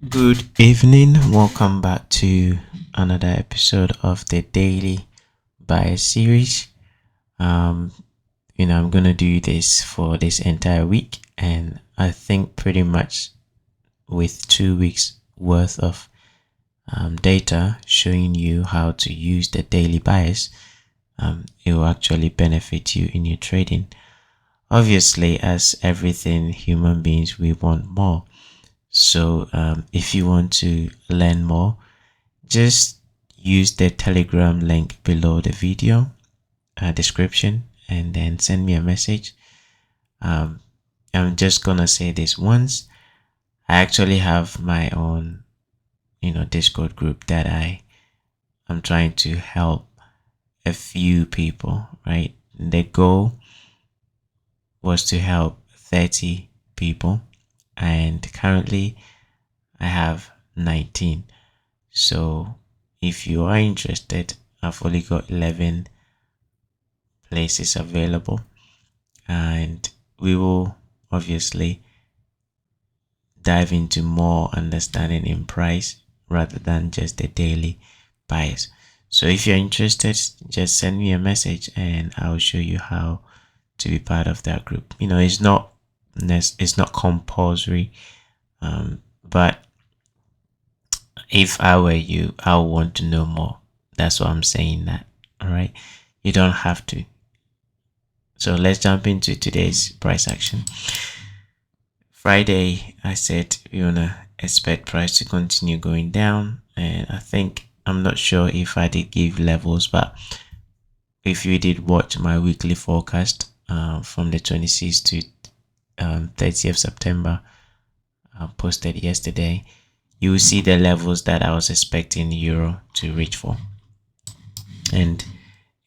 Good evening. Welcome back to another episode of the Daily Bias series. Um, I'm gonna do this for this entire week, and I think pretty much with 2 weeks worth of data showing you how to use the daily bias, it will actually benefit you in your trading. Obviously, as everything human beings, we want more. So, if you want to learn more, just use the Telegram link below the video description and then send me a message. Um, I'm just gonna say this once. I actually have my own, Discord group that I'm trying to help a few people, right? The goal was to help 30 people, and currently I have 19. So if you are interested, I've only got 11 places available, and we will obviously dive into more understanding in price rather than just the daily bias. So if you're interested, just send me a message and I'll show you how to be part of that group. It's not compulsory, but if I were you, I would want to know more. That's why I'm saying that. All right, you don't have to. So let's jump into today's price action. Friday, I said we wanna expect price to continue going down, and I'm not sure if I did give levels, but if you did watch my weekly forecast from the 26th to 30th of September, posted yesterday, you will see the levels that I was expecting the euro to reach for. And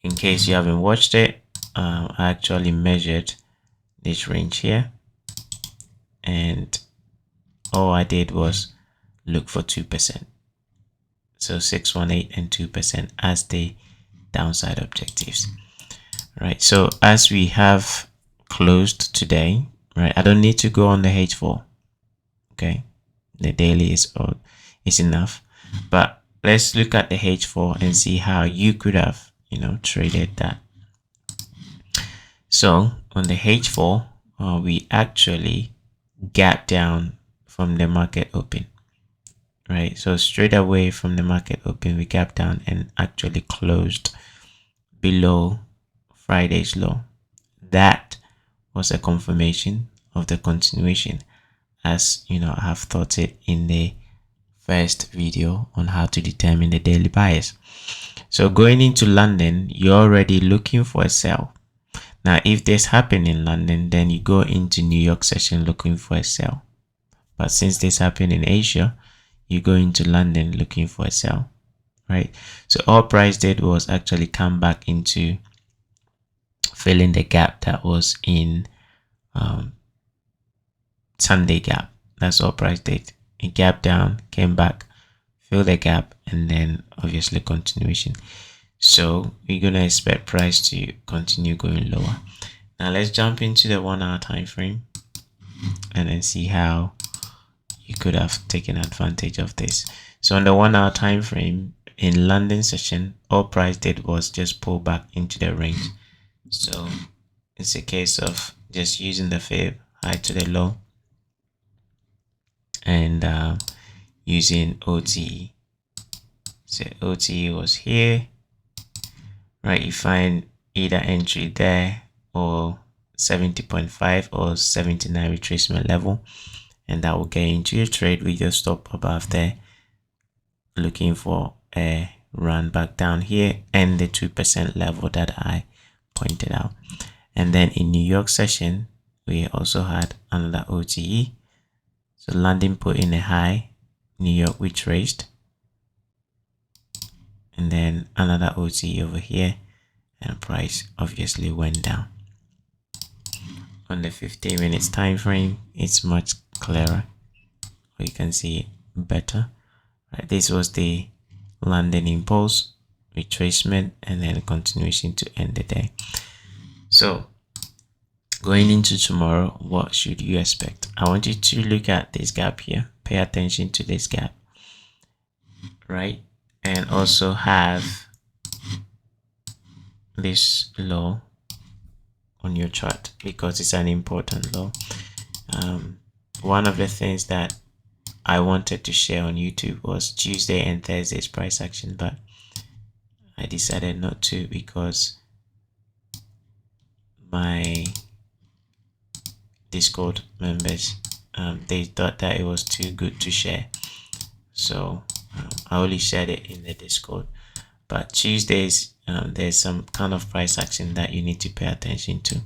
in case you haven't watched it, I actually measured this range here, and all I did was look for 2%. So 618 and 2% as the downside objectives. Right. So as we have closed today, right, I don't need to go on the H4. Okay. The daily is enough. But let's look at the H4 and see how you could have, traded that. So on the H4, we actually gap down from the market open, right? So straight away from the market open, we gap down and actually closed below Friday's low. That was a confirmation of the continuation, as I have thought it in the first video on how to determine the daily bias. So going into London, you're already looking for a sell. Now, if this happened in London, then you go into New York session looking for a sell. But since this happened in Asia, you go into London looking for a sell, right? So all price did was actually come back into filling the gap that was in Sunday gap. That's all price did. It gap down, came back, fill the gap, and then obviously continuation. So we're gonna expect price to continue going lower. Now let's jump into the 1 hour time frame and then see how you could have taken advantage of this. So on the 1 hour time frame in London session, all price did was just pull back into the range. So it's a case of just using the fib high to the low and using OTE. So OTE was here, right? You find either entry there or 70.5 or 79 retracement level, and that will get into your trade with your stop above there, looking for a run back down here and the 2% level that I pointed out. And then in New York session, we also had another OTE. So London put in a high, New York retraced, and then another OTE over here, and price obviously went down. On the 15 minutes time frame, it's much clearer. You can see it better. Right, this was the London impulse, retracement, and then continuation to end the day. So Going into tomorrow, what should you expect? I want you to look at this gap here. Pay attention to this gap, right? And also have this low on your chart because it's an important low. One of the things that I wanted to share on YouTube was Tuesday and Thursday's price action, but I decided not to because my Discord members they thought that it was too good to share, so I only shared it in the Discord. But Tuesdays, there's some kind of price action that you need to pay attention to,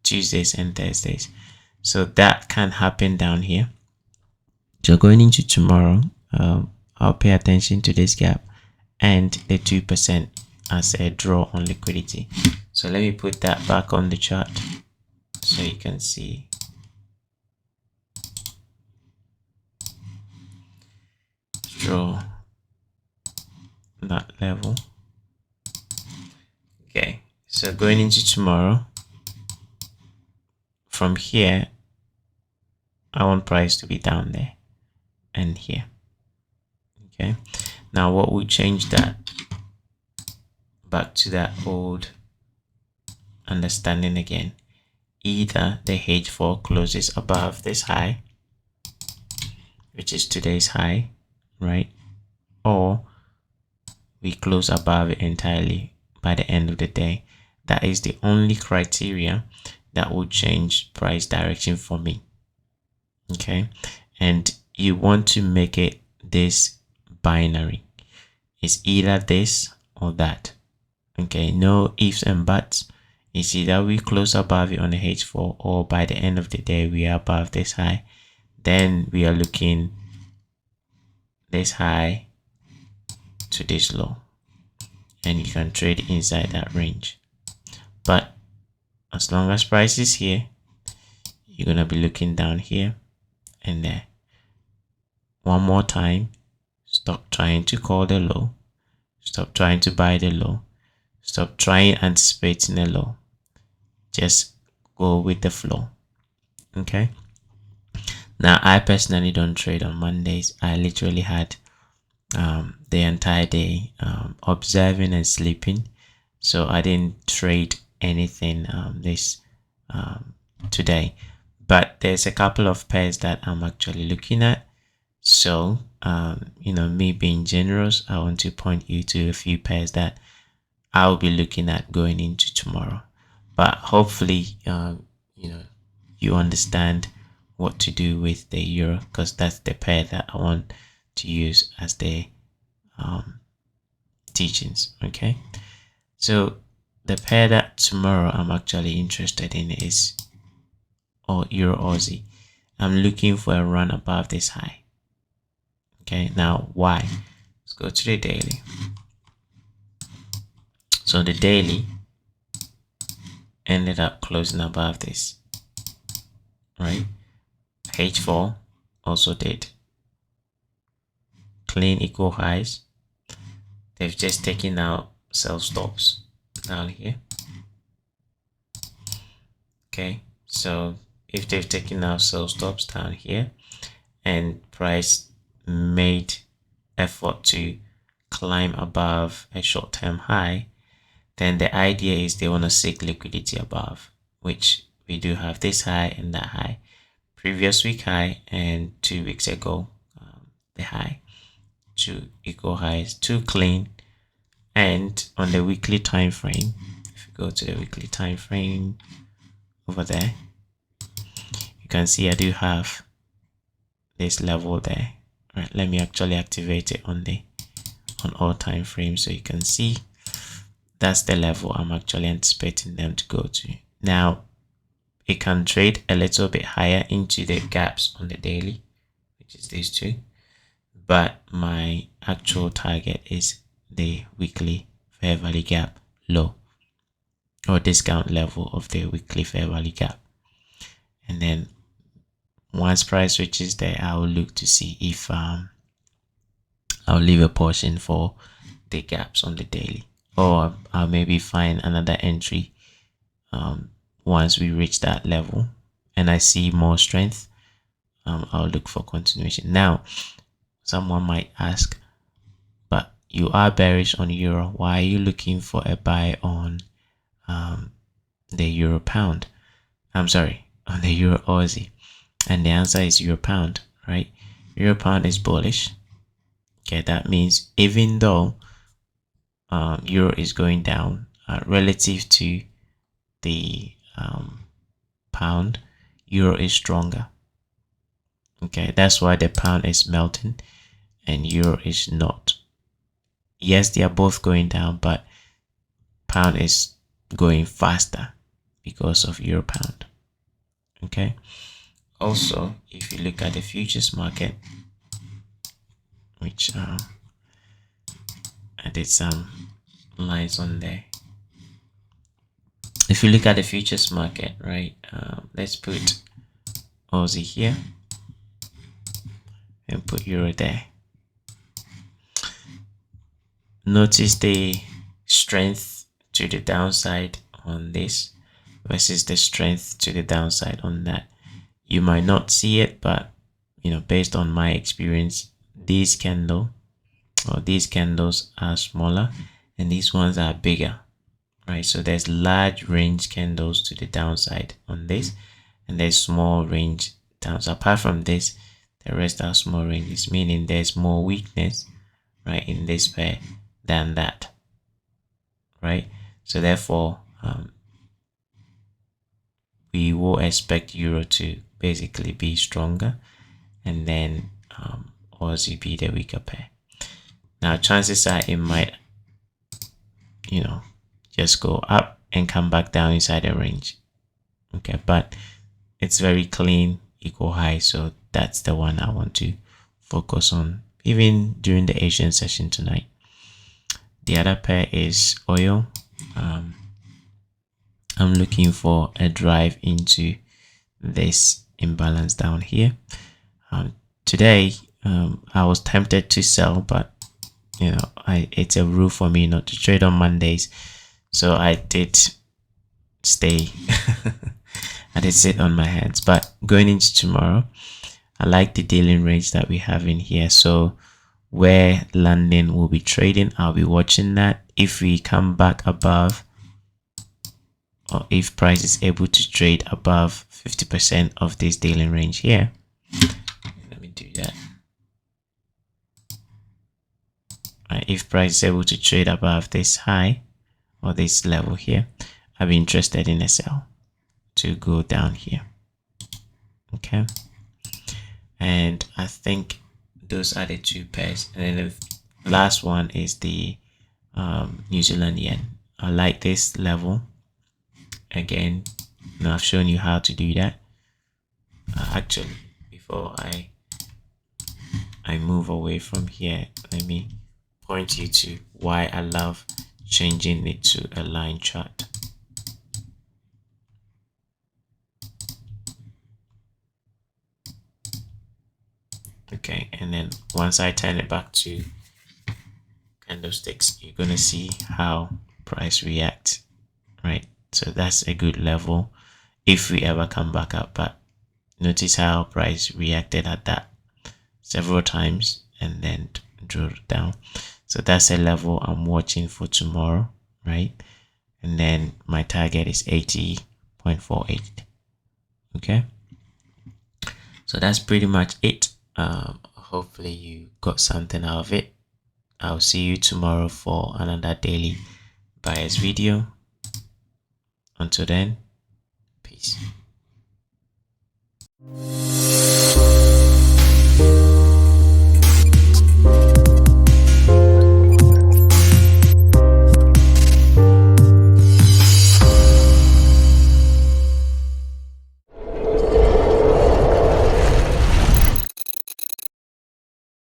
Tuesdays and Thursdays. So that can happen down here. So going into tomorrow, I'll pay attention to this gap and the 2% as a draw on liquidity. So let me put that back on the chart so you can see. Draw that level. Okay, so going into tomorrow, from here I want price to be down there and here. Okay, now what will change that back to that old understanding again? Either the H4 closes above this high, which is today's high, right? Or we close above it entirely by the end of the day. That is the only criteria that will change price direction for me. Okay, and you want to make it this binary. It's either this or that. Okay, no ifs and buts. It's either we close above it on the H4 or by the end of the day we are above this high. Then we are looking this high to this low, and you can trade inside that range. But as long as price is here, you're gonna be looking down here and there. One more time, stop trying to call the low, stop trying to buy the low, stop trying anticipating the low. Just go with the flow. Okay, now I personally don't trade on Mondays. I literally had the entire day observing and sleeping, so I didn't trade anything this today. But there's a couple of pairs that I'm actually looking at. So me being generous, I want to point you to a few pairs that I'll be looking at going into tomorrow. But hopefully you understand what to do with the euro, because that's the pair that I want to use as the teachings. Okay, so the pair that tomorrow I'm actually interested in is Euro Aussie. I'm looking for a run above this high. Okay, now why? Let's go to the daily. So the daily ended up closing above this, right? H4 also did. Clean equal highs. They've just taken out sell stops down here. Okay, so if they've taken out sell stops down here and price made effort to climb above a short-term high, then the idea is they want to seek liquidity above, which we do have this high and that high, previous week high and 2 weeks ago the high. Two equal highs, two clean. And on the weekly time frame, if you go to the weekly time frame over there, you can see I do have this level there. All right, let me actually activate it on all time frames so you can see that's the level I'm actually anticipating them to go to. Now it can trade a little bit higher into the gaps on the daily, which is these two, but my actual target is the weekly fair value gap low, or discount level of the weekly fair value gap. And then once price reaches there, I will look to see if I'll leave a portion for the gaps on the daily, or I'll maybe find another entry once we reach that level and I see more strength, I'll look for continuation. Now, someone might ask, but you are bearish on euro, why are you looking for a buy on the euro pound? I'm sorry, on the euro Aussie. And the answer is euro pound, right? Euro pound is bullish. Okay, that means even though euro is going down relative to the pound, euro is stronger. Okay, that's why the pound is melting and euro is not. Yes, they are both going down, but pound is going faster because of euro pound. Okay, also if you look at the futures market, which I did some lines on there. If you look at the futures market, right, let's put Aussie here and put euro there. Notice the strength to the downside on this versus the strength to the downside on that. You might not see it, but based on my experience, these candles are smaller and these ones are bigger, right? So there's large range candles to the downside on this and there's small range downside. Apart from this, the rest are small ranges, meaning there's more weakness, right, in this pair than that, right? So therefore we will expect euro to basically be stronger and then Aussie be the weaker pair. Now chances are it might just go up and come back down inside the range. Okay, but it's very clean, equal high, so that's the one I want to focus on even during the Asian session tonight. The other pair is oil. I'm looking for a drive into this imbalance down here. Today I was tempted to sell, but it's a rule for me not to trade on Mondays, so I did stay. I did sit on my hands. But going into tomorrow, I like the dealing range that we have in here. So where London will be trading, I'll be watching that. If we come back above, or if price is able to trade above 50% of this dealing range here, let me do that. If price is able to trade above this high or this level here, I'll be interested in a sell to go down here. Okay, and I think those are the two pairs. And then the last one is the New Zealand yen. I like this level. Again, I've shown you how to do that. Actually, before I move away from here, let me point you to why I love changing it to a line chart. Okay, and then once I turn it back to candlesticks, you're gonna see how price reacts, right? So that's a good level if we ever come back up. But notice how price reacted at that several times and then drew down. So that's a level I'm watching for tomorrow, right? And then my target is 80.48. Okay, so that's pretty much it. Hopefully you got something out of it. I'll see you tomorrow for another daily buyers video. Until then, peace.